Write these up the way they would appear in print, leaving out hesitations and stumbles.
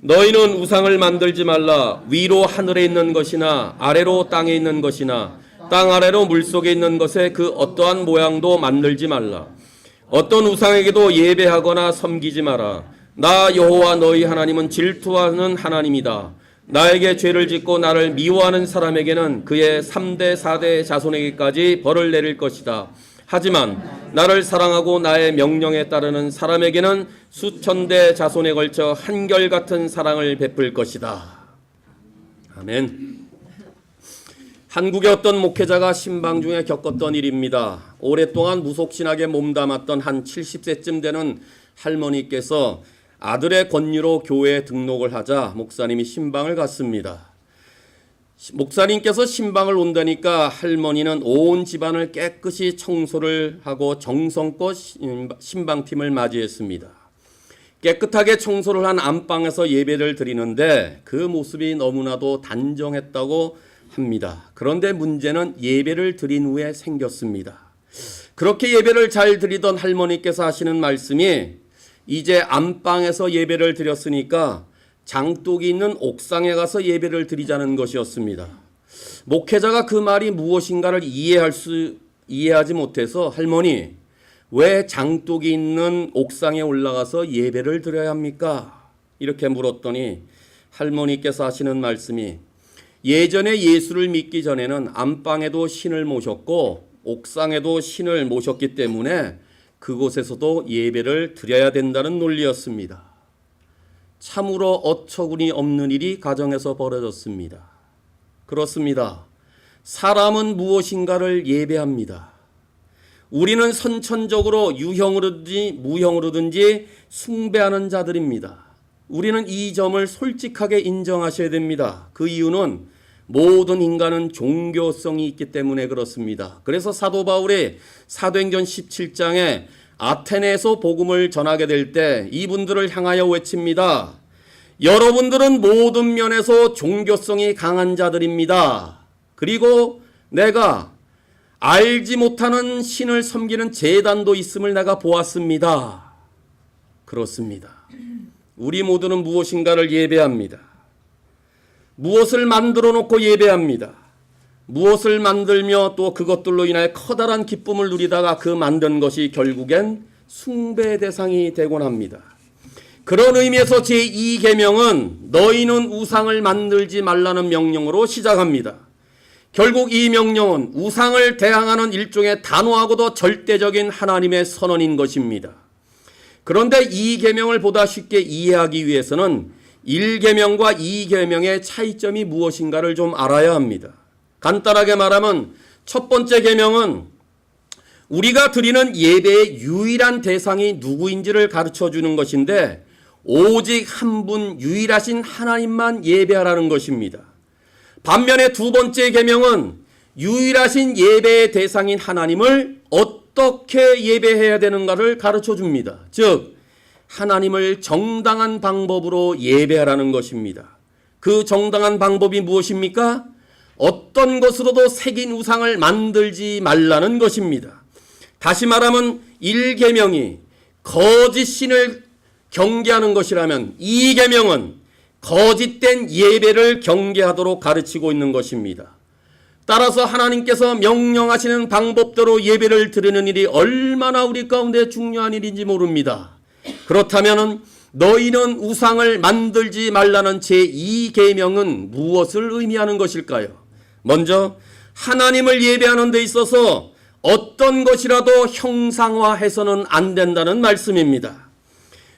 너희는 우상을 만들지 말라. 위로 하늘에 있는 것이나 아래로 땅에 있는 것이나 땅 아래로 물속에 있는 것에 그 어떠한 모양도 만들지 말라. 어떤 우상에게도 예배하거나 섬기지 마라. 나 여호와 너희 하나님은 질투하는 하나님이다. 나에게 죄를 짓고 나를 미워하는 사람에게는 그의 3대 4대 자손에게까지 벌을 내릴 것이다. 하지만 나를 사랑하고 나의 명령에 따르는 사람에게는 수천 대 자손에 걸쳐 한결같은 사랑을 베풀 것이다. 아멘. 한국의 어떤 목회자가 신방 중에 겪었던 일입니다. 오랫동안 무속신학에 몸담았던 한 70세쯤 되는 할머니께서 아들의 권유로 교회에 등록을 하자 목사님이 신방을 갔습니다. 목사님께서 신방을 온다니까 할머니는 온 집안을 깨끗이 청소를 하고 정성껏 신방팀을 맞이했습니다. 깨끗하게 청소를 한 안방에서 예배를 드리는데 그 모습이 너무나도 단정했다고 합니다. 그런데 문제는 예배를 드린 후에 생겼습니다. 그렇게 예배를 잘 드리던 할머니께서 하시는 말씀이 이제 안방에서 예배를 드렸으니까 장독이 있는 옥상에 가서 예배를 드리자는 것이었습니다. 목회자가 그 말이 무엇인가를 이해하지 못해서 할머니, 왜 장독이 있는 옥상에 올라가서 예배를 드려야 합니까? 이렇게 물었더니 할머니께서 하시는 말씀이 예전에 예수를 믿기 전에는 안방에도 신을 모셨고 옥상에도 신을 모셨기 때문에 그곳에서도 예배를 드려야 된다는 논리였습니다. 참으로 어처구니 없는 일이 가정에서 벌어졌습니다. 그렇습니다. 사람은 무엇인가를 예배합니다. 우리는 선천적으로 유형으로든지 무형으로든지 숭배하는 자들입니다. 우리는 이 점을 솔직하게 인정하셔야 됩니다. 그 이유는 모든 인간은 종교성이 있기 때문에 그렇습니다. 그래서 사도 바울이 사도행전 17장에 아테네에서 복음을 전하게 될 때 이분들을 향하여 외칩니다. 여러분들은 모든 면에서 종교성이 강한 자들입니다. 그리고 내가 알지 못하는 신을 섬기는 제단도 있음을 내가 보았습니다. 그렇습니다. 우리 모두는 무엇인가를 예배합니다. 무엇을 만들어 놓고 예배합니다. 무엇을 만들며 또 그것들로 인하여 커다란 기쁨을 누리다가 그 만든 것이 결국엔 숭배의 대상이 되곤 합니다. 그런 의미에서 제2계명은 너희는 우상을 만들지 말라는 명령으로 시작합니다. 결국 이 명령은 우상을 대항하는 일종의 단호하고도 절대적인 하나님의 선언인 것입니다. 그런데 이 계명을 보다 쉽게 이해하기 위해서는 1계명과 2계명의 차이점이 무엇인가를 좀 알아야 합니다. 간단하게 말하면 첫 번째 계명은 우리가 드리는 예배의 유일한 대상이 누구인지를 가르쳐 주는 것인데 오직 한 분 유일하신 하나님만 예배하라는 것입니다. 반면에 두 번째 계명은 유일하신 예배의 대상인 하나님을 어떻게 예배해야 되는가를 가르쳐 줍니다. 즉 하나님을 정당한 방법으로 예배하라는 것입니다. 그 정당한 방법이 무엇입니까? 어떤 것으로도 새긴 우상을 만들지 말라는 것입니다. 다시 말하면 1계명이 거짓 신을 경계하는 것이라면 2계명은 거짓된 예배를 경계하도록 가르치고 있는 것입니다. 따라서 하나님께서 명령하시는 방법대로 예배를 드리는 일이 얼마나 우리 가운데 중요한 일인지 모릅니다. 그렇다면 너희는 우상을 만들지 말라는 제2계명은 무엇을 의미하는 것일까요? 먼저 하나님을 예배하는 데 있어서 어떤 것이라도 형상화해서는 안 된다는 말씀입니다.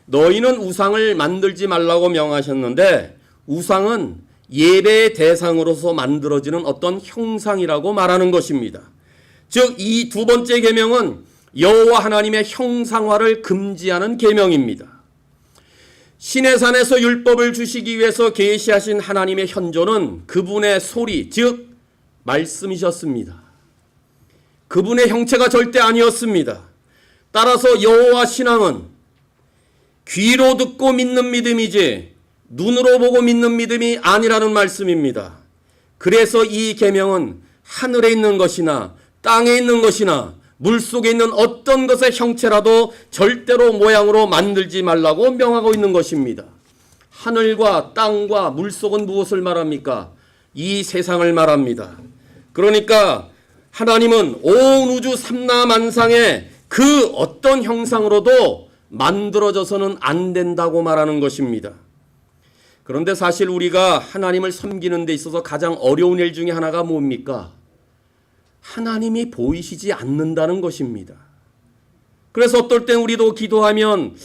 너희는 우상을 만들지 말라고 명하셨는데 우상은 예배의 대상으로서 만들어지는 어떤 형상이라고 말하는 것입니다. 즉 이 두 번째 계명은 여호와 하나님의 형상화를 금지하는 계명입니다. 시내산에서 율법을 주시기 위해서 계시하신 하나님의 현존은 그분의 소리, 즉 말씀이셨습니다. 그분의 형체가 절대 아니었습니다. 따라서 여호와 신앙은 귀로 듣고 믿는 믿음이지 눈으로 보고 믿는 믿음이 아니라는 말씀입니다. 그래서 이 계명은 하늘에 있는 것이나 땅에 있는 것이나 물속에 있는 어떤 것의 형체라도 절대로 모양으로 만들지 말라고 명하고 있는 것입니다. 하늘과 땅과 물속은 무엇을 말합니까? 이 세상을 말합니다. 그러니까 하나님은 온 우주 삼라만상의 그 어떤 형상으로도 만들어져서는 안 된다고 말하는 것입니다. 그런데 사실 우리가 하나님을 섬기는 데 있어서 가장 어려운 일 중에 하나가 뭡니까? 하나님이 보이시지 않는다는 것입니다. 그래서 어떨 땐 우리도 기도하면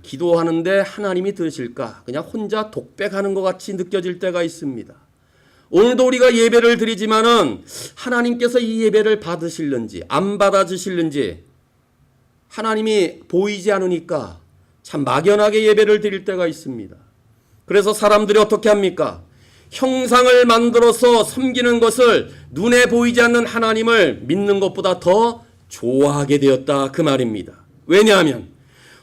기도하는데 하나님이 들으실까? 그냥 혼자 독백하는 것 같이 느껴질 때가 있습니다. 오늘도 우리가 예배를 드리지만은 하나님께서 이 예배를 받으실는지 안 받아주실는지 하나님이 보이지 않으니까 참 막연하게 예배를 드릴 때가 있습니다. 그래서 사람들이 어떻게 합니까? 형상을 만들어서 섬기는 것을 눈에 보이지 않는 하나님을 믿는 것보다 더 좋아하게 되었다 그 말입니다. 왜냐하면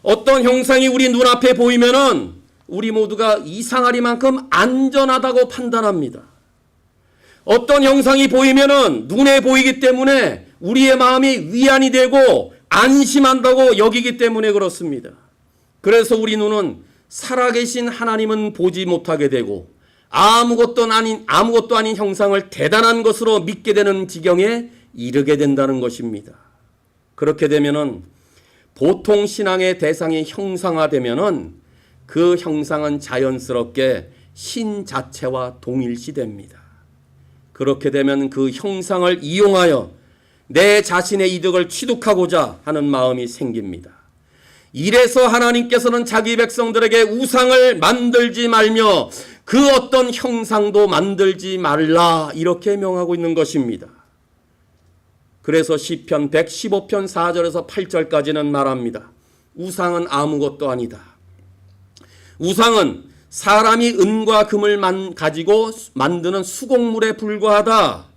어떤 형상이 우리 눈앞에 보이면은 우리 모두가 이상하리만큼 안전하다고 판단합니다. 어떤 형상이 보이면은 눈에 보이기 때문에 우리의 마음이 위안이 되고 안심한다고 여기기 때문에 그렇습니다. 그래서 우리 눈은 살아계신 하나님은 보지 못하게 되고 아무것도 아닌 형상을 대단한 것으로 믿게 되는 지경에 이르게 된다는 것입니다. 그렇게 되면은 보통 신앙의 대상이 형상화되면은 그 형상은 자연스럽게 신 자체와 동일시됩니다. 그렇게 되면 그 형상을 이용하여 내 자신의 이득을 취득하고자 하는 마음이 생깁니다. 이래서 하나님께서는 자기 백성들에게 우상을 만들지 말며 그 어떤 형상도 만들지 말라 이렇게 명하고 있는 것입니다. 그래서 시편 115편 4절에서 8절까지는 말합니다. 우상은 아무것도 아니다. 우상은 사람이 은과 금을 가지고 만드는 수곡물에 불과하다.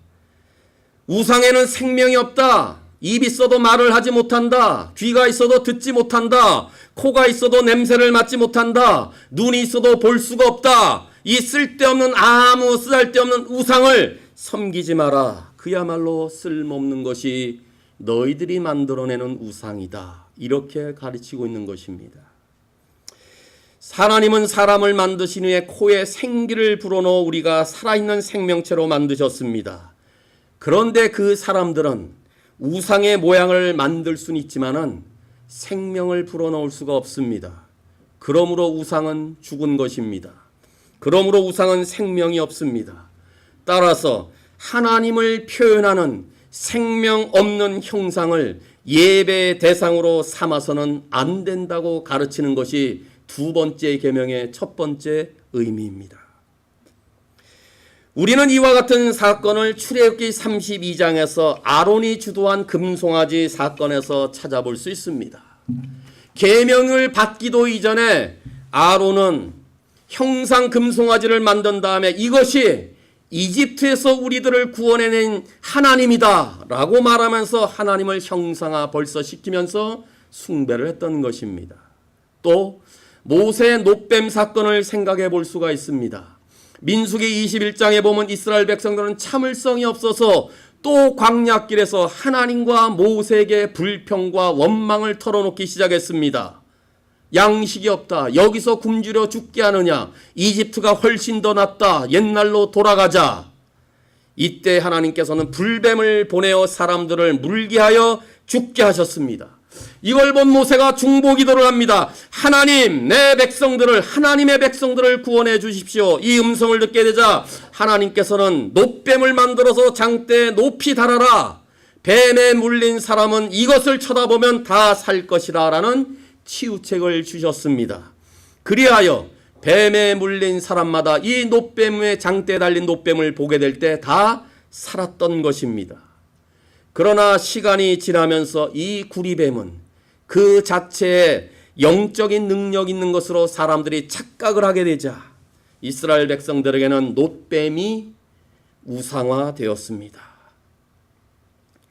우상에는 생명이 없다. 입이 있어도 말을 하지 못한다. 귀가 있어도 듣지 못한다. 코가 있어도 냄새를 맡지 못한다. 눈이 있어도 볼 수가 없다. 이 쓸데없는 아무 쓸데없는 우상을 섬기지 마라. 그야말로 쓸모없는 것이 너희들이 만들어내는 우상이다. 이렇게 가르치고 있는 것입니다. 하나님은 사람을 만드신 후에 코에 생기를 불어넣어 우리가 살아있는 생명체로 만드셨습니다. 그런데 그 사람들은 우상의 모양을 만들 수는 있지만은 생명을 불어넣을 수가 없습니다. 그러므로 우상은 죽은 것입니다. 그러므로 우상은 생명이 없습니다. 따라서 하나님을 표현하는 생명 없는 형상을 예배의 대상으로 삼아서는 안 된다고 가르치는 것이 두 번째 계명의 첫 번째 의미입니다. 우리는 이와 같은 사건을 출애굽기 32장에서 아론이 주도한 금송아지 사건에서 찾아볼 수 있습니다. 계명을 받기도 이전에 아론은 형상 금송아지를 만든 다음에 이것이 이집트에서 우리들을 구원해낸 하나님이다 라고 말하면서 하나님을 형상화 벌써 시키면서 숭배를 했던 것입니다. 또 모세의 놋뱀 사건을 생각해 볼 수가 있습니다. 민수기 21장에 보면 이스라엘 백성들은 참을성이 없어서 또 광야길에서 하나님과 모세에게 불평과 원망을 털어놓기 시작했습니다. 양식이 없다. 여기서 굶주려 죽게 하느냐. 이집트가 훨씬 더 낫다. 옛날로 돌아가자. 이때 하나님께서는 불뱀을 보내어 사람들을 물게 하여 죽게 하셨습니다. 이걸 본 모세가 중보기도를 합니다. 하나님, 내 백성들을, 하나님의 백성들을 구원해 주십시오. 이 음성을 듣게 되자 하나님께서는 놋뱀을 만들어서 장대에 높이 달아라. 뱀에 물린 사람은 이것을 쳐다보면 다 살 것이라 라는 치유책을 주셨습니다. 그리하여 뱀에 물린 사람마다 이 놋뱀의 장대에 달린 놋뱀을 보게 될 때 다 살았던 것입니다. 그러나 시간이 지나면서 이 구리뱀은 그 자체에 영적인 능력 있는 것으로 사람들이 착각을 하게 되자 이스라엘 백성들에게는 놋뱀이 우상화되었습니다.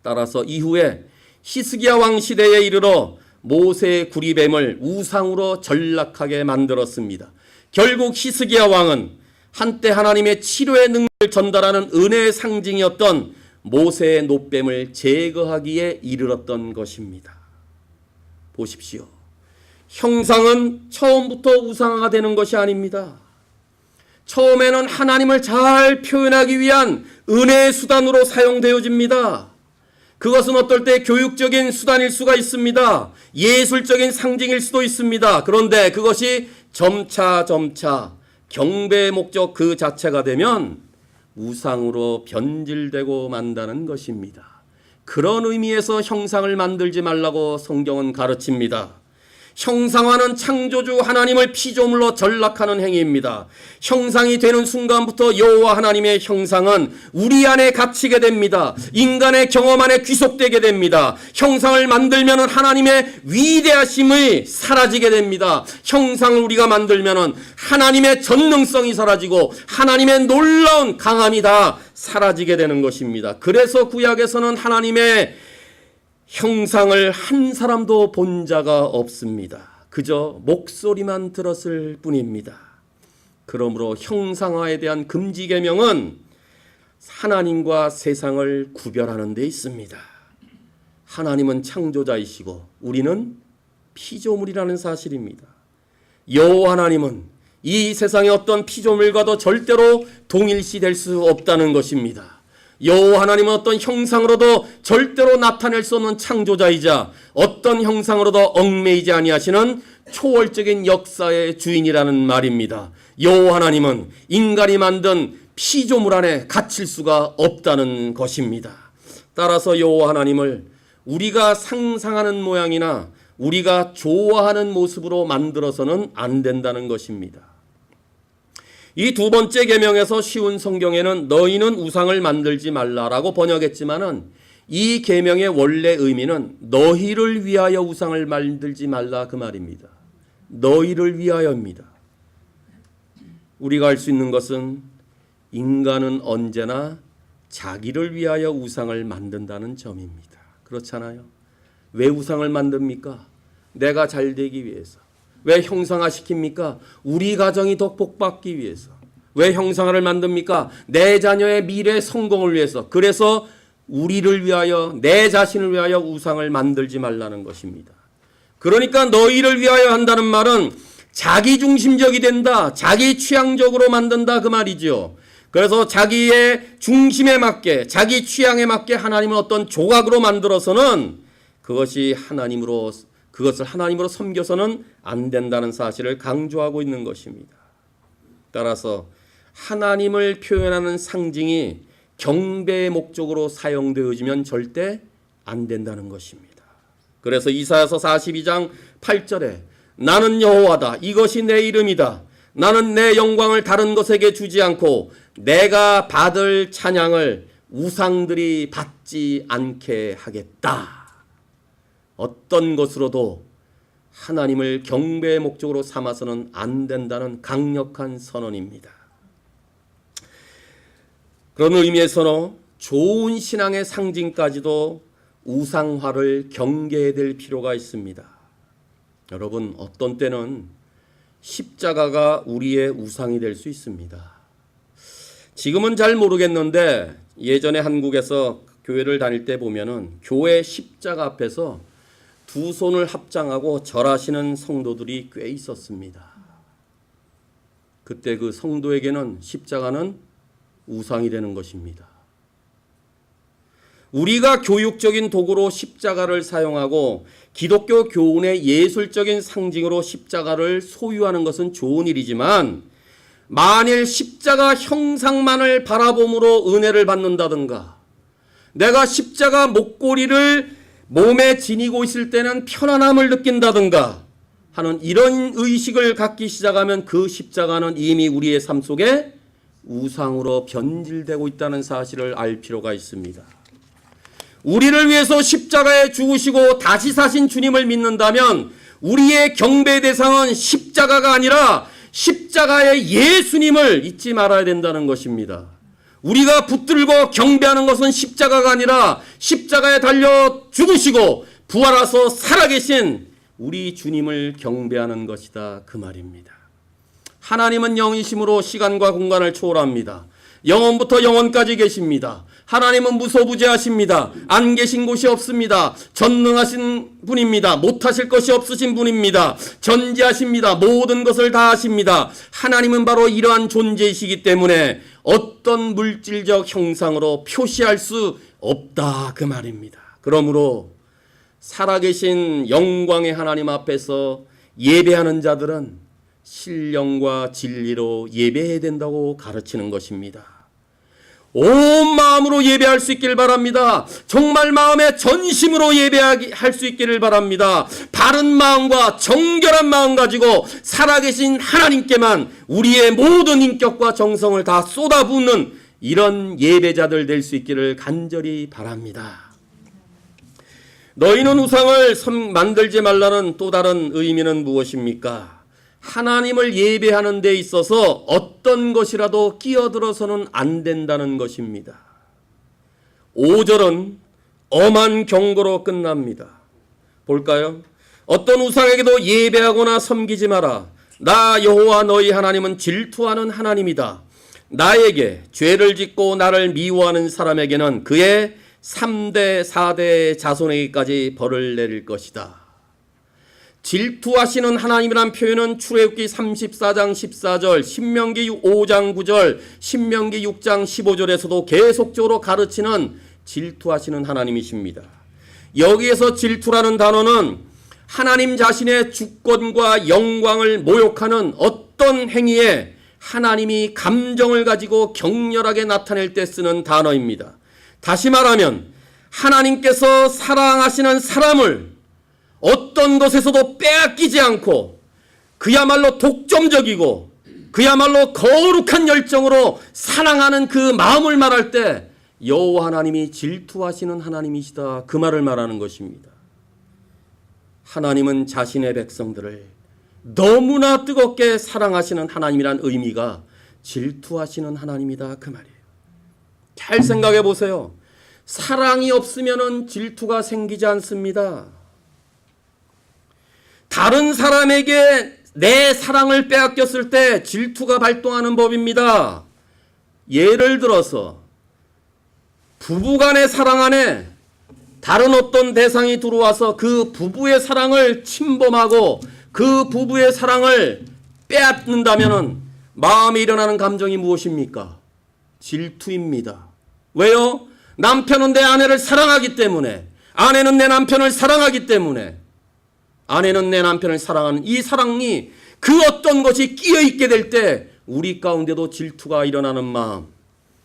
따라서 이후에 히스기야 왕 시대에 이르러 모세의 구리뱀을 우상으로 전락하게 만들었습니다. 결국 히스기야 왕은 한때 하나님의 치료의 능력을 전달하는 은혜의 상징이었던 모세의 놋뱀을 제거하기에 이르렀던 것입니다. 보십시오. 형상은 처음부터 우상화가 되는 것이 아닙니다. 처음에는 하나님을 잘 표현하기 위한 은혜의 수단으로 사용되어집니다. 그것은 어떨 때 교육적인 수단일 수가 있습니다. 예술적인 상징일 수도 있습니다. 그런데 그것이 점차 경배의 목적 그 자체가 되면 우상으로 변질되고 만다는 것입니다. 그런 의미에서 형상을 만들지 말라고 성경은 가르칩니다. 형상화는 창조주 하나님을 피조물로 전락하는 행위입니다. 형상이 되는 순간부터 여호와 하나님의 형상은 우리 안에 갇히게 됩니다. 인간의 경험 안에 귀속되게 됩니다. 형상을 만들면 하나님의 위대하심이 사라지게 됩니다. 형상을 우리가 만들면 하나님의 전능성이 사라지고 하나님의 놀라운 강함이 다 사라지게 되는 것입니다. 그래서 구약에서는 하나님의 형상을 한 사람도 본 자가 없습니다. 그저 목소리만 들었을 뿐입니다. 그러므로 형상화에 대한 금지 계명은 하나님과 세상을 구별하는 데 있습니다. 하나님은 창조자이시고 우리는 피조물이라는 사실입니다. 여호와 하나님은 이 세상의 어떤 피조물과도 절대로 동일시될 수 없다는 것입니다. 여호와 하나님은 어떤 형상으로도 절대로 나타낼 수 없는 창조자이자 어떤 형상으로도 얽매이지 아니하시는 초월적인 역사의 주인이라는 말입니다. 여호와 하나님은 인간이 만든 피조물 안에 갇힐 수가 없다는 것입니다. 따라서 여호와 하나님을 우리가 상상하는 모양이나 우리가 좋아하는 모습으로 만들어서는 안 된다는 것입니다. 이 두 번째 계명에서 쉬운 성경에는 너희는 우상을 만들지 말라라고 번역했지만은 이 계명의 원래 의미는 너희를 위하여 우상을 만들지 말라 그 말입니다. 너희를 위하여입니다. 우리가 알 수 있는 것은 인간은 언제나 자기를 위하여 우상을 만든다는 점입니다. 그렇잖아요. 왜 우상을 만듭니까? 내가 잘 되기 위해서. 왜 형상화시킵니까? 우리 가정이 더 복받기 위해서. 왜 형상화를 만듭니까? 내 자녀의 미래 성공을 위해서. 그래서 우리를 위하여 내 자신을 위하여 우상을 만들지 말라는 것입니다. 그러니까 너희를 위하여 한다는 말은 자기중심적이 된다. 자기 취향적으로 만든다 그 말이죠. 그래서 자기의 중심에 맞게 자기 취향에 맞게 하나님을 어떤 조각으로 만들어서는 그것을 하나님으로 섬겨서는 안 된다는 사실을 강조하고 있는 것입니다. 따라서 하나님을 표현하는 상징이 경배의 목적으로 사용되어지면 절대 안 된다는 것입니다. 그래서 이사야서 42장 8절에 나는 여호와다. 이것이 내 이름이다. 나는 내 영광을 다른 것에게 주지 않고 내가 받을 찬양을 우상들이 받지 않게 하겠다. 어떤 것으로도 하나님을 경배의 목적으로 삼아서는 안 된다는 강력한 선언입니다. 그런 의미에서는 좋은 신앙의 상징까지도 우상화를 경계해야 될 필요가 있습니다. 여러분, 어떤 때는 십자가가 우리의 우상이 될 수 있습니다. 지금은 잘 모르겠는데 예전에 한국에서 교회를 다닐 때 보면은 교회 십자가 앞에서 두 손을 합장하고 절하시는 성도들이 꽤 있었습니다. 그때 그 성도에게는 십자가는 우상이 되는 것입니다. 우리가 교육적인 도구로 십자가를 사용하고 기독교 교훈의 예술적인 상징으로 십자가를 소유하는 것은 좋은 일이지만 만일 십자가 형상만을 바라봄으로 은혜를 받는다든가 내가 십자가 목걸이를 몸에 지니고 있을 때는 편안함을 느낀다든가 하는 이런 의식을 갖기 시작하면 그 십자가는 이미 우리의 삶 속에 우상으로 변질되고 있다는 사실을 알 필요가 있습니다. 우리를 위해서 십자가에 죽으시고 다시 사신 주님을 믿는다면 우리의 경배 대상은 십자가가 아니라 십자가의 예수님을 잊지 말아야 된다는 것입니다. 우리가 붙들고 경배하는 것은 십자가가 아니라 십자가에 달려 죽으시고 부활하셔 살아계신 우리 주님을 경배하는 것이다 그 말입니다. 하나님은 영이심으로 시간과 공간을 초월합니다. 영원부터 영원까지 계십니다. 하나님은 무소부재하십니다. 안 계신 곳이 없습니다. 전능하신 분입니다. 못하실 것이 없으신 분입니다. 전지하십니다. 모든 것을 다 하십니다. 하나님은 바로 이러한 존재이시기 때문에 어떤 물질적 형상으로 표시할 수 없다 그 말입니다. 그러므로 살아계신 영광의 하나님 앞에서 예배하는 자들은 신령과 진리로 예배해야 된다고 가르치는 것입니다. 온 마음으로 예배할 수 있기를 바랍니다. 정말 마음의 전심으로 예배할 수 있기를 바랍니다. 바른 마음과 정결한 마음 가지고 살아계신 하나님께만 우리의 모든 인격과 정성을 다 쏟아붓는 이런 예배자들 될 수 있기를 간절히 바랍니다. 너희는 우상을 만들지 말라는 또 다른 의미는 무엇입니까? 하나님을 예배하는 데 있어서 어떤 것이라도 끼어들어서는 안 된다는 것입니다. 5절은 엄한 경고로 끝납니다. 볼까요? 어떤 우상에게도 예배하거나 섬기지 마라. 나 여호와 너희 하나님은 질투하는 하나님이다. 나에게 죄를 짓고 나를 미워하는 사람에게는 그의 3대 4대 자손에게까지 벌을 내릴 것이다. 질투하시는 하나님이란 표현은 출애굽기 34장 14절, 신명기 5장 9절, 신명기 6장 15절에서도 계속적으로 가르치는 질투하시는 하나님이십니다. 여기에서 질투라는 단어는 하나님 자신의 주권과 영광을 모욕하는 어떤 행위에 하나님이 감정을 가지고 격렬하게 나타낼 때 쓰는 단어입니다. 다시 말하면 하나님께서 사랑하시는 사람을 어떤 것에서도 빼앗기지 않고 그야말로 독점적이고 그야말로 거룩한 열정으로 사랑하는 그 마음을 말할 때 여호와 하나님이 질투하시는 하나님이시다 그 말을 말하는 것입니다. 하나님은 자신의 백성들을 너무나 뜨겁게 사랑하시는 하나님이란 의미가 질투하시는 하나님이다 그 말이에요. 잘 생각해 보세요. 사랑이 없으면 질투가 생기지 않습니다. 다른 사람에게 내 사랑을 빼앗겼을 때 질투가 발동하는 법입니다. 예를 들어서 부부간의 사랑 안에 다른 어떤 대상이 들어와서 그 부부의 사랑을 침범하고 그 부부의 사랑을 빼앗는다면 마음에 일어나는 감정이 무엇입니까? 질투입니다. 왜요? 남편은 내 아내를 사랑하기 때문에, 아내는 내 남편을 사랑하기 때문에, 아내는 내 남편을 사랑하는 이 사랑이 그 어떤 것이 끼어 있게 될 때 우리 가운데도 질투가 일어나는 마음.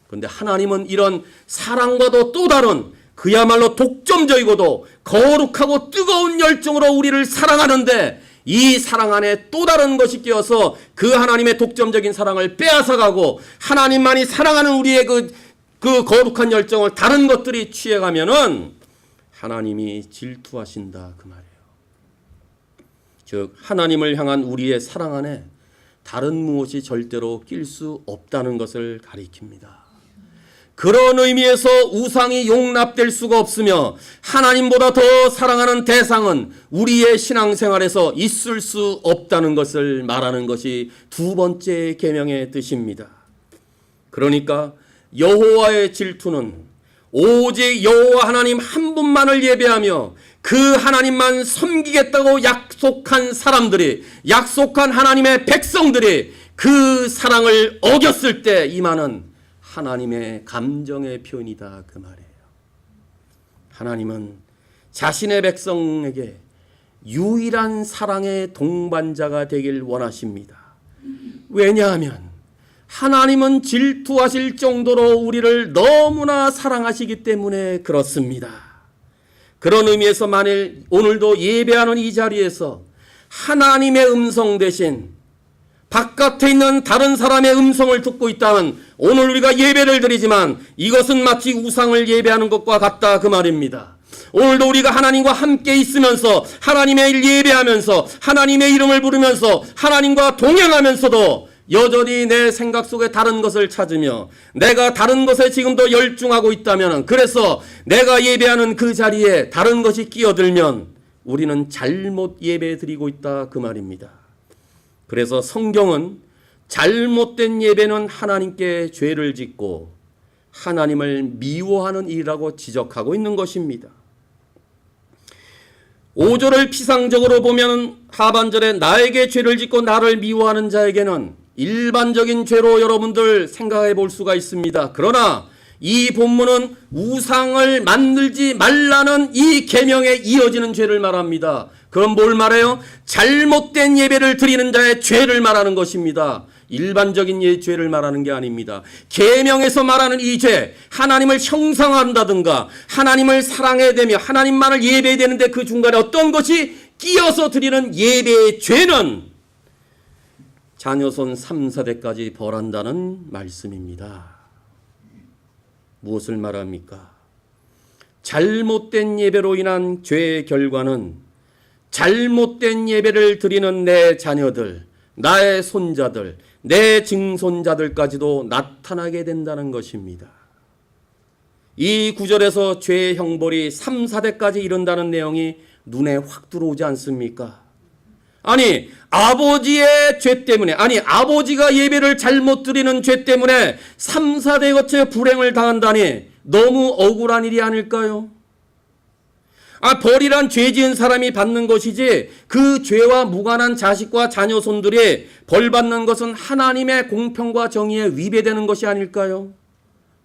그런데 하나님은 이런 사랑과도 또 다른 그야말로 독점적이고도 거룩하고 뜨거운 열정으로 우리를 사랑하는데 이 사랑 안에 또 다른 것이 끼어서 그 하나님의 독점적인 사랑을 빼앗아가고 하나님만이 사랑하는 우리의 그 거룩한 열정을 다른 것들이 취해가면은 하나님이 질투하신다 그 말이에요. 즉 하나님을 향한 우리의 사랑 안에 다른 무엇이 절대로 낄 수 없다는 것을 가리킵니다. 그런 의미에서 우상이 용납될 수가 없으며 하나님보다 더 사랑하는 대상은 우리의 신앙생활에서 있을 수 없다는 것을 말하는 것이 두 번째 계명의 뜻입니다. 그러니까 여호와의 질투는 오직 여호와 하나님 한 분만을 예배하며 그 하나님만 섬기겠다고 약속한 사람들이, 약속한 하나님의 백성들이 그 사랑을 어겼을 때 임하는 하나님의 감정의 표현이다 그 말이에요. 하나님은 자신의 백성에게 유일한 사랑의 동반자가 되길 원하십니다. 왜냐하면 하나님은 질투하실 정도로 우리를 너무나 사랑하시기 때문에 그렇습니다. 그런 의미에서 만일 오늘도 예배하는 이 자리에서 하나님의 음성 대신 바깥에 있는 다른 사람의 음성을 듣고 있다면 오늘 우리가 예배를 드리지만 이것은 마치 우상을 예배하는 것과 같다 그 말입니다. 오늘도 우리가 하나님과 함께 있으면서 하나님의 일 예배하면서 하나님의 이름을 부르면서 하나님과 동행하면서도 여전히 내 생각 속에 다른 것을 찾으며 내가 다른 것에 지금도 열중하고 있다면, 그래서 내가 예배하는 그 자리에 다른 것이 끼어들면 우리는 잘못 예배 드리고 있다 그 말입니다. 그래서 성경은 잘못된 예배는 하나님께 죄를 짓고 하나님을 미워하는 일이라고 지적하고 있는 것입니다. 5절을 피상적으로 보면 하반절에 나에게 죄를 짓고 나를 미워하는 자에게는 일반적인 죄로 여러분들 생각해 볼 수가 있습니다. 그러나 이 본문은 우상을 만들지 말라는 이 계명에 이어지는 죄를 말합니다. 그럼 뭘 말해요? 잘못된 예배를 드리는 자의 죄를 말하는 것입니다. 일반적인 죄를 말하는 게 아닙니다. 계명에서 말하는 이 죄, 하나님을 형상한다든가 하나님을 사랑해야 되며 하나님만을 예배해야 되는데 그 중간에 어떤 것이 끼어서 드리는 예배의 죄는 자녀손 3, 4대까지 벌한다는 말씀입니다. 무엇을 말합니까? 잘못된 예배로 인한 죄의 결과는 잘못된 예배를 드리는 내 자녀들, 나의 손자들, 내 증손자들까지도 나타나게 된다는 것입니다. 이 구절에서 죄의 형벌이 3, 4대까지 이른다는 내용이 눈에 확 들어오지 않습니까? 아니, 아버지의 죄 때문에, 아니, 아버지가 예배를 잘못 드리는 죄 때문에 3, 4대 거쳐 불행을 당한다니 너무 억울한 일이 아닐까요? 벌이란 죄 지은 사람이 받는 것이지 그 죄와 무관한 자식과 자녀 손들이 벌 받는 것은 하나님의 공평과 정의에 위배되는 것이 아닐까요?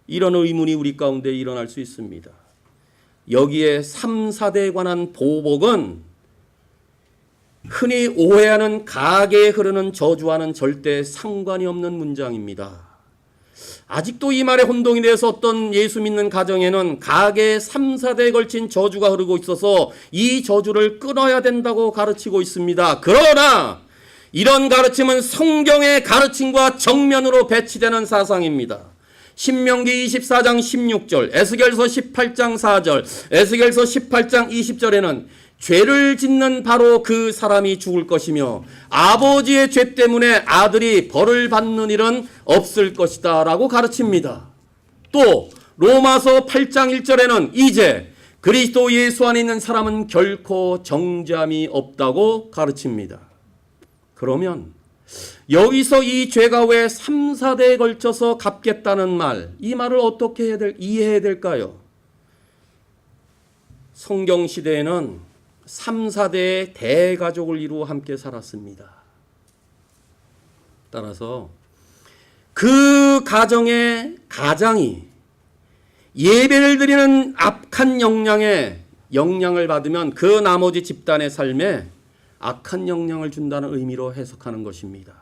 이런 의문이 우리 가운데 일어날 수 있습니다. 여기에 3, 4대에 관한 보복은 흔히 오해하는 가계에 흐르는 저주와는 절대 상관이 없는 문장입니다. 아직도 이 말에 혼동이 돼서 어떤 예수 믿는 가정에는 가계에 3, 4대에 걸친 저주가 흐르고 있어서 이 저주를 끊어야 된다고 가르치고 있습니다. 그러나 이런 가르침은 성경의 가르침과 정면으로 배치되는 사상입니다. 신명기 24장 16절, 에스겔서 18장 4절, 에스겔서 18장 20절에는 죄를 짓는 바로 그 사람이 죽을 것이며 아버지의 죄 때문에 아들이 벌을 받는 일은 없을 것이다 라고 가르칩니다. 또 로마서 8장 1절에는 이제 그리스도 예수 안에 있는 사람은 결코 정죄함이 없다고 가르칩니다. 그러면 여기서 이 죄가 왜 3, 4대에 걸쳐서 갚겠다는 말, 이 말을 어떻게 이해해야 될까요? 성경시대에는 3, 4대의 대가족을 이루어 함께 살았습니다. 따라서 그 가정의 가장이 예배를 드리는 악한 영향을 받으면 그 나머지 집단의 삶에 악한 영향을 준다는 의미로 해석하는 것입니다.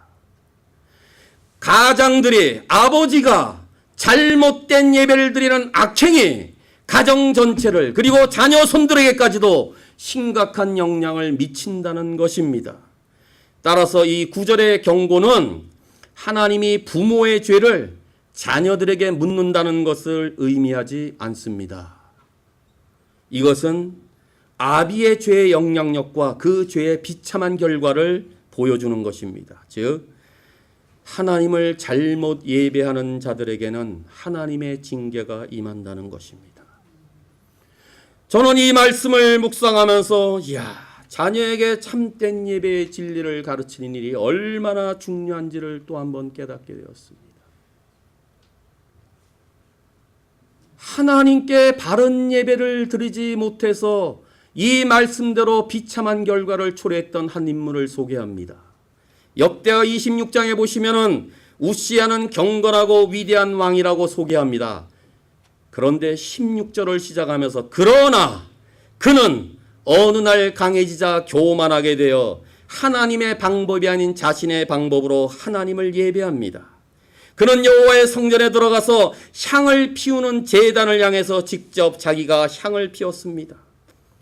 가장들이 아버지가 잘못된 예배를 드리는 악행이 가정 전체를 그리고 자녀 손들에게까지도 심각한 영향을 미친다는 것입니다. 따라서 이 구절의 경고는 하나님이 부모의 죄를 자녀들에게 묻는다는 것을 의미하지 않습니다. 이것은 아비의 죄의 영향력과 그 죄의 비참한 결과를 보여주는 것입니다. 즉 하나님을 잘못 예배하는 자들에게는 하나님의 징계가 임한다는 것입니다. 저는 이 말씀을 묵상하면서 자녀에게 참된 예배의 진리를 가르치는 일이 얼마나 중요한지를 또 한번 깨닫게 되었습니다. 하나님께 바른 예배를 드리지 못해서 이 말씀대로 비참한 결과를 초래했던 한 인물을 소개합니다. 역대하 26장에 보시면은 우시야는 경건하고 위대한 왕이라고 소개합니다. 그런데 16절을 시작하면서 그러나 그는 어느 날 강해지자 교만하게 되어 하나님의 방법이 아닌 자신의 방법으로 하나님을 예배합니다. 그는 여호와의 성전에 들어가서 향을 피우는 제단을 향해서 직접 자기가 향을 피웠습니다.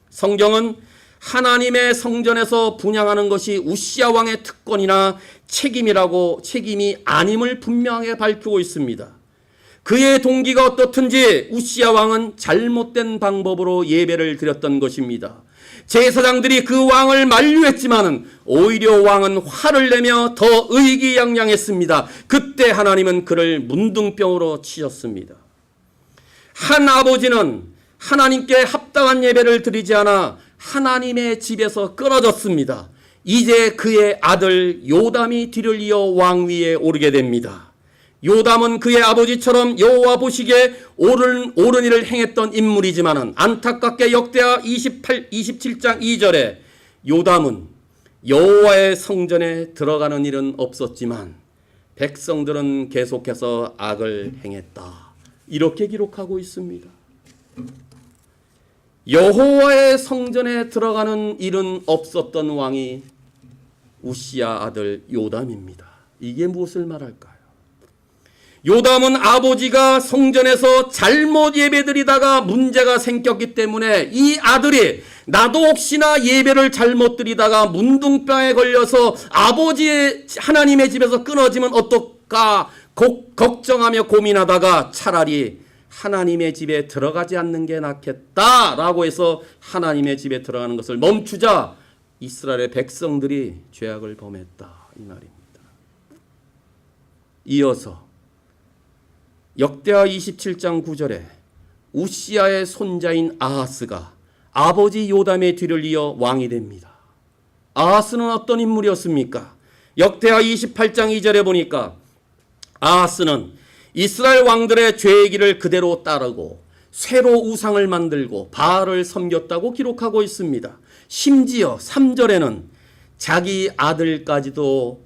성경은 하나님의 성전에서 분향하는 것이 우시야 왕의 특권이나 책임이 아님을 분명하게 밝히고 있습니다. 그의 동기가 어떻든지 우시야 왕은 잘못된 방법으로 예배를 드렸던 것입니다. 제사장들이 그 왕을 만류했지만 오히려 왕은 화를 내며 더 의기양양했습니다. 그때 하나님은 그를 문둥병으로 치셨습니다. 한 아버지는 하나님께 합당한 예배를 드리지 않아 하나님의 집에서 끊어졌습니다. 이제 그의 아들 요담이 뒤를 이어 왕위에 오르게 됩니다. 요담은 그의 아버지처럼 여호와 보시기에 옳은 일을 행했던 인물이지만은 안타깝게 역대하 27장 2절에 요담은 여호와의 성전에 들어가는 일은 없었지만 백성들은 계속해서 악을 행했다. 이렇게 기록하고 있습니다. 여호와의 성전에 들어가는 일은 없었던 왕이 우시야 아들 요담입니다. 이게 무엇을 말할까요? 요담은 아버지가 성전에서 잘못 예배드리다가 문제가 생겼기 때문에 이 아들이 나도 혹시나 예배를 잘못 드리다가 문둥병에 걸려서 아버지의 하나님의 집에서 끊어지면 어떨까 걱정하며 고민하다가 차라리 하나님의 집에 들어가지 않는 게 낫겠다라고 해서 하나님의 집에 들어가는 것을 멈추자 이스라엘의 백성들이 죄악을 범했다 이 말입니다. 이어서 역대하 27장 9절에 우시야의 손자인 아하스가 아버지 요담의 뒤를 이어 왕이 됩니다. 아하스는 어떤 인물이었습니까? 역대하 28장 2절에 보니까 아하스는 이스라엘 왕들의 죄의 길을 그대로 따르고 쇠로 우상을 만들고 바알을 섬겼다고 기록하고 있습니다. 심지어 3절에는 자기 아들까지도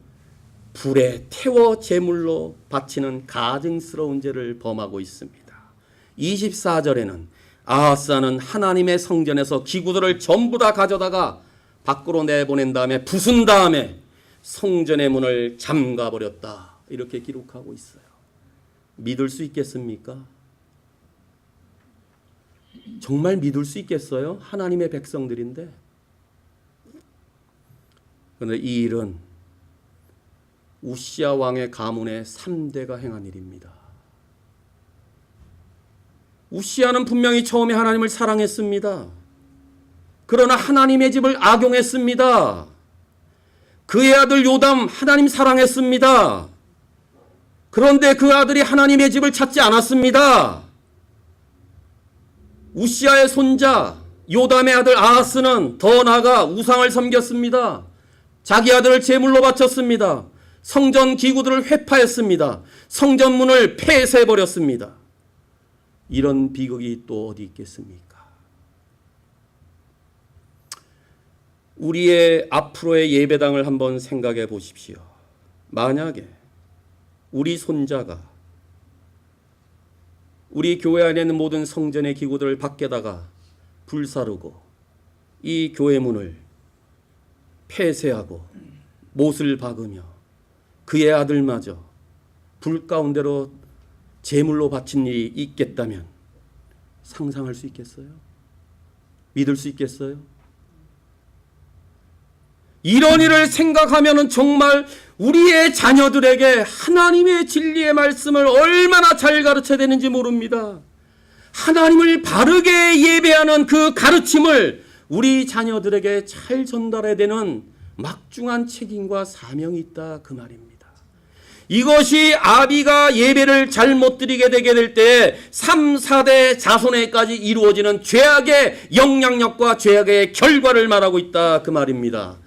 불에 태워 제물로 바치는 가증스러운 죄를 범하고 있습니다. 24절에는 아하스는 하나님의 성전에서 기구들을 전부 다 가져다가 밖으로 내보낸 다음에 부순 다음에 성전의 문을 잠가버렸다. 이렇게 기록하고 있어요. 믿을 수 있겠습니까? 정말 믿을 수 있겠어요? 하나님의 백성들인데. 그런데 이 일은 우시야 왕의 가문의 3대가 행한 일입니다. 우시야는 분명히 처음에 하나님을 사랑했습니다. 그러나 하나님의 집을 악용했습니다. 그의 아들 요담 하나님 사랑했습니다. 그런데 그 아들이 하나님의 집을 찾지 않았습니다. 우시야의 손자 요담의 아들 아하스는 더 나아가 우상을 섬겼습니다. 자기 아들을 제물로 바쳤습니다. 성전 기구들을 회파했습니다. 성전문을 폐쇄해버렸습니다. 이런 비극이 또 어디 있겠습니까? 우리의 앞으로의 예배당을 한번 생각해 보십시오. 만약에 우리 손자가 우리 교회 안에 있는 모든 성전의 기구들을 밖에다가 불사르고 이 교회 문을 폐쇄하고 못을 박으며 그의 아들마저 불 가운데로 제물로 바친 일이 있겠다면 상상할 수 있겠어요? 믿을 수 있겠어요? 이런 일을 생각하면 정말 우리의 자녀들에게 하나님의 진리의 말씀을 얼마나 잘 가르쳐야 되는지 모릅니다. 하나님을 바르게 예배하는 그 가르침을 우리 자녀들에게 잘 전달해야 되는 막중한 책임과 사명이 있다 그 말입니다. 이것이 아비가 예배를 잘못 드리게 되게 될 때 3, 4대 자손에까지 이루어지는 죄악의 영향력과 죄악의 결과를 말하고 있다 그 말입니다.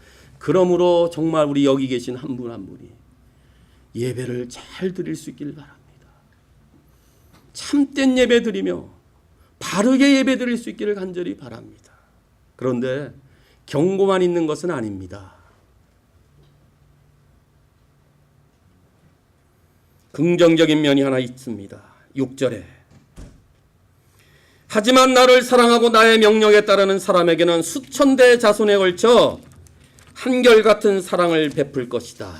그러므로 정말 우리 여기 계신 한 분 한 분이 예배를 잘 드릴 수 있길 바랍니다. 참된 예배 드리며 바르게 예배 드릴 수 있기를 간절히 바랍니다. 그런데 경고만 있는 것은 아닙니다. 긍정적인 면이 하나 있습니다. 6절에 하지만 나를 사랑하고 나의 명령에 따르는 사람에게는 수천 대 자손에 걸쳐 한결같은 사랑을 베풀 것이다.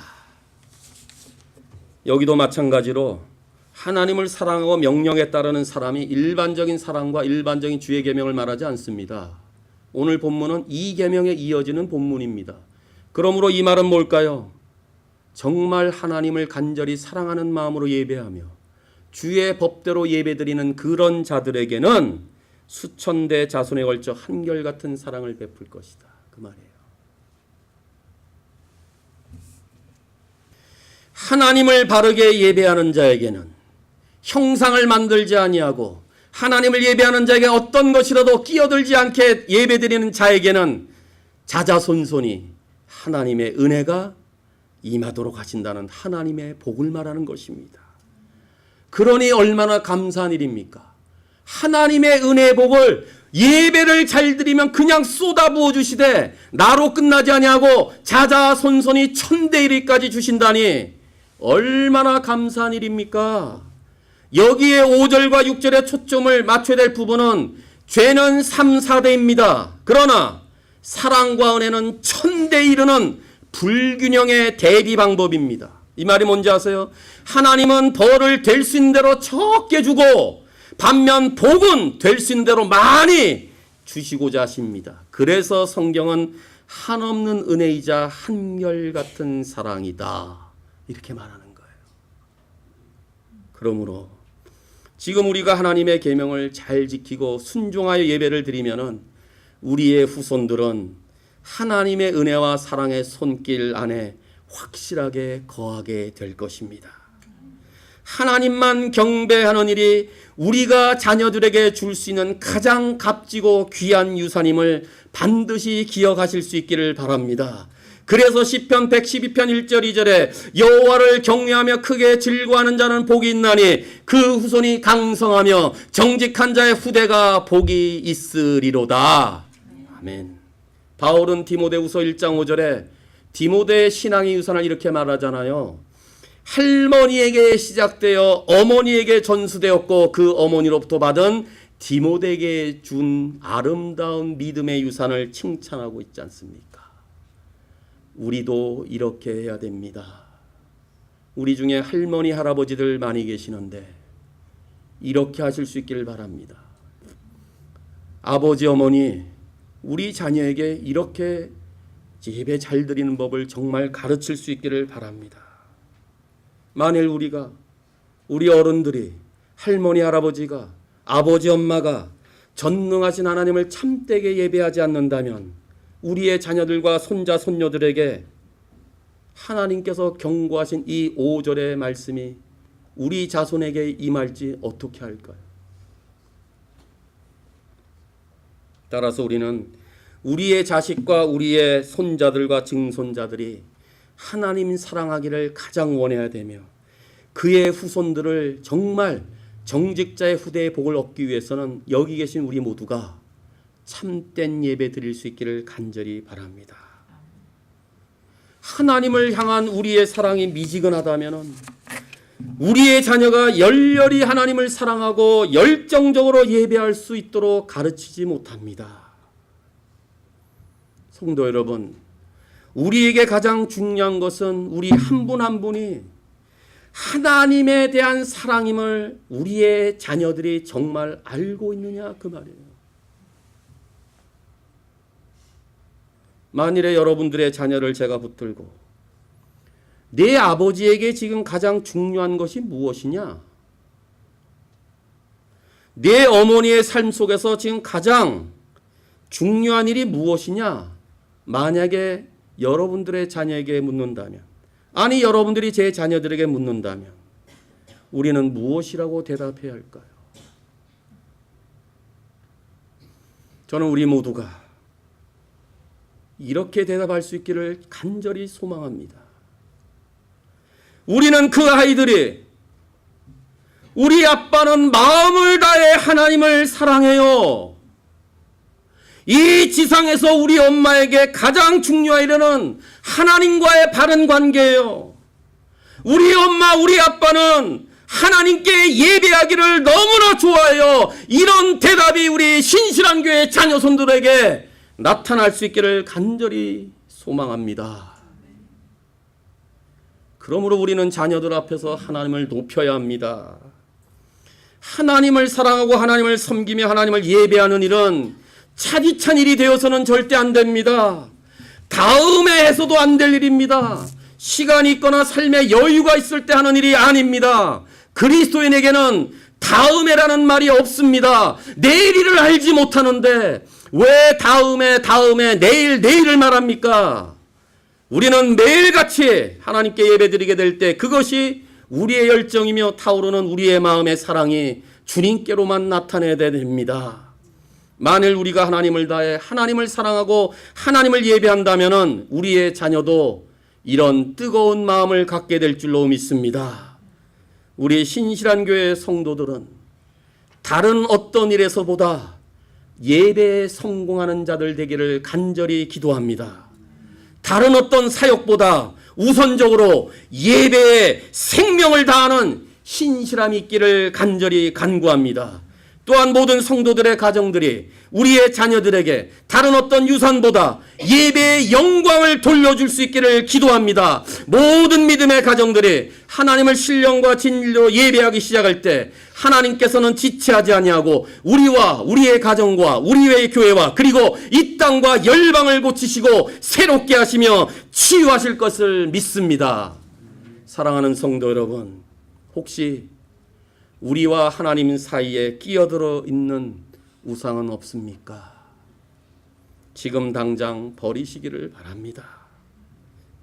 여기도 마찬가지로 하나님을 사랑하고 명령에 따르는 사람이 일반적인 사랑과 일반적인 주의 계명을 말하지 않습니다. 오늘 본문은 이 계명에 이어지는 본문입니다. 그러므로 이 말은 뭘까요? 정말 하나님을 간절히 사랑하는 마음으로 예배하며 주의 법대로 예배드리는 그런 자들에게는 수천 대 자손에 걸쳐 한결같은 사랑을 베풀 것이다. 그 말이에요. 하나님을 바르게 예배하는 자에게는 형상을 만들지 아니하고 하나님을 예배하는 자에게 어떤 것이라도 끼어들지 않게 예배드리는 자에게는 자자손손이 하나님의 은혜가 임하도록 하신다는 하나님의 복을 말하는 것입니다. 그러니 얼마나 감사한 일입니까? 하나님의 은혜의 복을 예배를 잘 드리면 그냥 쏟아부어 주시되 나로 끝나지 아니하고 자자손손이 1000대1까지 주신다니 얼마나 감사한 일입니까? 여기에 5절과 6절에 초점을 맞춰야 될 부분은 죄는 3, 4대입니다. 그러나 사랑과 은혜는 1000대 이르는 불균형의 대비 방법입니다. 이 말이 뭔지 아세요? 하나님은 벌을 될 수 있는 대로 적게 주고 반면 복은 될 수 있는 대로 많이 주시고자 하십니다. 그래서 성경은 한없는 은혜이자 한결같은 사랑이다 이렇게 말하는 거예요. 그러므로 지금 우리가 하나님의 계명을 잘 지키고 순종하여 예배를 드리면은 우리의 후손들은 하나님의 은혜와 사랑의 손길 안에 확실하게 거하게 될 것입니다. 하나님만 경배하는 일이 우리가 자녀들에게 줄 수 있는 가장 값지고 귀한 유산임을 반드시 기억하실 수 있기를 바랍니다. 그래서 시편 112편 1절 2절에 여호와를 경외하며 크게 즐거워하는 자는 복이 있나니 그 후손이 강성하며 정직한 자의 후대가 복이 있으리로다. 아멘. 바울은 디모데후서 1장 5절에 디모데의 신앙의 유산을 이렇게 말하잖아요. 할머니에게 시작되어 어머니에게 전수되었고 그 어머니로부터 받은 디모데에게 준 아름다운 믿음의 유산을 칭찬하고 있지 않습니까? 우리도 이렇게 해야 됩니다. 우리 중에 할머니 할아버지들 많이 계시는데 이렇게 하실 수 있기를 바랍니다. 아버지 어머니 우리 자녀에게 이렇게 예배 잘 드리는 법을 정말 가르칠 수 있기를 바랍니다. 만일 우리 어른들이 할머니 할아버지가 아버지 엄마가 전능하신 하나님을 참되게 예배하지 않는다면 우리의 자녀들과 손자 손녀들에게 하나님께서 경고하신 이 5절의 말씀이 우리 자손에게 임할지 어떻게 할까요? 따라서 우리는 우리의 자식과 우리의 손자들과 증손자들이 하나님 사랑하기를 가장 원해야 되며 그의 후손들을 정말 정직자의 후대의 복을 얻기 위해서는 여기 계신 우리 모두가 참된 예배 드릴 수 있기를 간절히 바랍니다. 하나님을 향한 우리의 사랑이 미지근하다면 우리의 자녀가 열렬히 하나님을 사랑하고 열정적으로 예배할 수 있도록 가르치지 못합니다. 성도 여러분, 우리에게 가장 중요한 것은 우리 한 분 한 분이 하나님에 대한 사랑임을 우리의 자녀들이 정말 알고 있느냐 그 말이에요. 만일에 여러분들의 자녀를 제가 붙들고 내 아버지에게 지금 가장 중요한 것이 무엇이냐? 내 어머니의 삶 속에서 지금 가장 중요한 일이 무엇이냐? 만약에 여러분들의 자녀에게 묻는다면, 아니 여러분들이 제 자녀들에게 묻는다면 우리는 무엇이라고 대답해야 할까요? 저는 우리 모두가 이렇게 대답할 수 있기를 간절히 소망합니다. 우리는 그 아이들이 우리 아빠는 마음을 다해 하나님을 사랑해요. 이 지상에서 우리 엄마에게 가장 중요한 일은 하나님과의 바른 관계예요. 우리 엄마, 우리 아빠는 하나님께 예배하기를 너무나 좋아해요. 이런 대답이 우리 신실한 교회 자녀손들에게 나타날 수 있기를 간절히 소망합니다. 그러므로 우리는 자녀들 앞에서 하나님을 높여야 합니다. 하나님을 사랑하고 하나님을 섬기며 하나님을 예배하는 일은 차디찬 일이 되어서는 절대 안 됩니다. 다음에 해서도 안 될 일입니다. 시간이 있거나 삶에 여유가 있을 때 하는 일이 아닙니다. 그리스도인에게는 다음에라는 말이 없습니다. 내일을 알지 못하는데 왜 다음에 내일을 말합니까? 우리는 매일같이 하나님께 예배드리게 될 때 그것이 우리의 열정이며 타오르는 우리의 마음의 사랑이 주님께로만 나타내야 됩니다. 만일 우리가 하나님을 다해 하나님을 사랑하고 하나님을 예배한다면 우리의 자녀도 이런 뜨거운 마음을 갖게 될 줄로 믿습니다. 우리 신실한 교회 성도들은 다른 어떤 일에서보다 예배에 성공하는 자들 되기를 간절히 기도합니다. 다른 어떤 사역보다 우선적으로 예배에 생명을 다하는 신실함이 있기를 간절히 간구합니다. 또한 모든 성도들의 가정들이 우리의 자녀들에게 다른 어떤 유산보다 예배의 영광을 돌려줄 수 있기를 기도합니다. 모든 믿음의 가정들이 하나님을 신령과 진리로 예배하기 시작할 때 하나님께서는 지체하지 아니하고 우리와 우리의 가정과 우리의 교회와 그리고 이 땅과 열방을 고치시고 새롭게 하시며 치유하실 것을 믿습니다. 사랑하는 성도 여러분, 혹시 우리와 하나님 사이에 끼어들어 있는 우상은 없습니까? 지금 당장 버리시기를 바랍니다.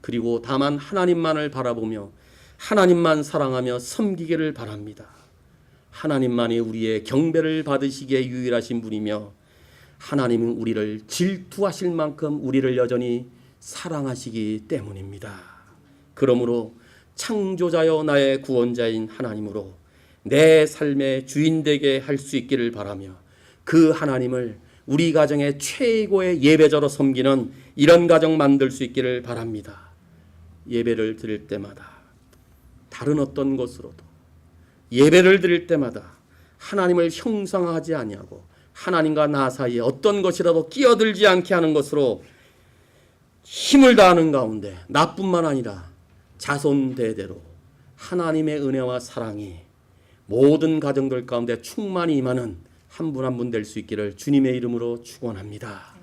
그리고 다만 하나님만을 바라보며 하나님만 사랑하며 섬기기를 바랍니다. 하나님만이 우리의 경배를 받으시기에 유일하신 분이며 하나님은 우리를 질투하실 만큼 우리를 여전히 사랑하시기 때문입니다. 그러므로 창조자여 나의 구원자인 하나님으로 내 삶의 주인 되게 할 수 있기를 바라며 그 하나님을 우리 가정의 최고의 예배자로 섬기는 이런 가정 만들 수 있기를 바랍니다. 예배를 드릴 때마다 다른 어떤 것으로도 예배를 드릴 때마다 하나님을 형상화하지 아니하고 하나님과 나 사이에 어떤 것이라도 끼어들지 않게 하는 것으로 힘을 다하는 가운데 나뿐만 아니라 자손 대대로 하나님의 은혜와 사랑이 모든 가정들 가운데 충만히 임하는 한 분 한 분 될 수 있기를 주님의 이름으로 축원합니다.